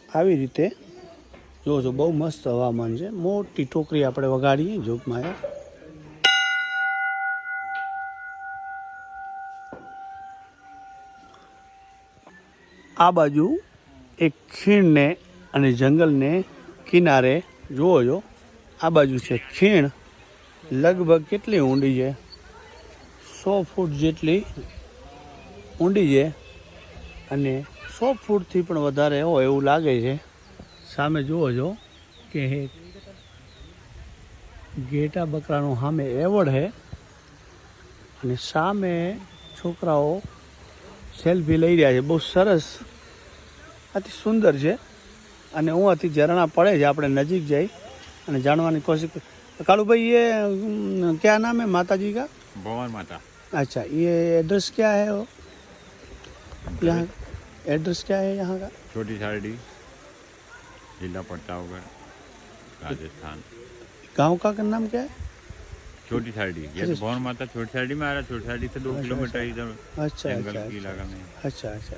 આવી રીતે જો જો બહુ મસ્ત હવામાન છે. મોટી ટોકરી આપણે વગાડીએ જોકમાં યાર. આ બાજુ એક ખીણને અને જંગલને કિનારે જુઓ છો. આ બાજુ છે ખીણ, લગભગ કેટલી ઊંડી છે, 100 ફૂટ જેટલી ઊંડી છે અને 100 ફૂટથી પણ વધારે હોય એવું લાગે છે. સામે જુઓ છો કે ઘેટા બકરાનું સામે એવડ છે અને સામે છોકરાઓ સેલ્ફી લઈ રહ્યા છે. બહુ સરસ, અતિ સુંદર છે અને અહીંથી ઝરણા પડે છે. આપણે નજીક જઈ અને जानवानी कोशिश. कालू भाई ये क्या नाम है माता जी का? भवन माता। अच्छा, ये एड्रेस क्या है वो यहाँ? एड्रेस क्या है यहाँ का? छोटी सारडी, जिला प्रतापगढ़, राजस्थान। गांव का नाम क्या है? छोटी सारडी। ये तो भवन माता छोटी सारडी में आ रहा है। छोटी सारडी से 2 किलोमीटर इधर अच्छा जंगल अच्छा के इलाका में। अच्छा अच्छा,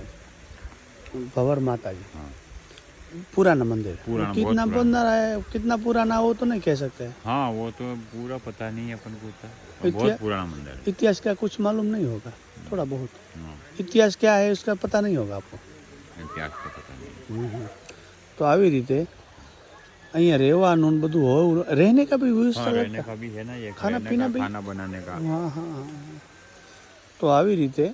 भंवर माता जी हाँ, पुराना मंदिर है। पुराना, कितना बहुत पुराना। पुराना है, कितना पुराना वो तो नहीं कह सकते। हाँ, वो तो पूरा पता नहीं है अपन को। इतिहास- बहुत पुराना मंदिर है। इतिहास का कुछ मालूम नहीं होगा? थोड़ा बहुत हाँ, इतिहास क्या है उसका पता नहीं होगा आपको? इतिहास का पता नहीं। तो આવી રીતે અહીંયા રહેવાનું ને બધું હોય, रहने का भी व्यवस्था हाँ, रहने लगता का भी है ना, ये खाना रहने पीना का, भी? खाना बनाने का। हाँ हाँ हाँ. તો આવી રીતે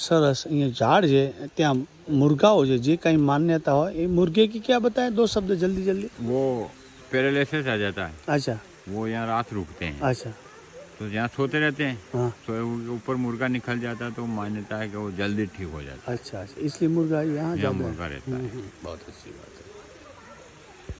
સરસ અહીંયા ઝાડ છે, ત્યાં મુર્ગાઓ છે. જે કાંઈ માન્યતા હોય એ मुर्गे की क्या बताएं, 2 शब्द जल्दी जल्दी. वो पैरालिसिस आ जाता है, अच्छा वो यहाँ रात रुकते हैं, अच्छा तो यहाँ सोते रहते हैं। हाँ तो ऊपर मुर्गा निकल जाता है, तो मान्यता है कि वो जल्दी ठीक हो जाता अच्छा अच्छा, इसलिए मुर्गा यहाँ है। यहाँ ज़्यादा है. मुर्गा रहता है। बहुत अच्छी बात है.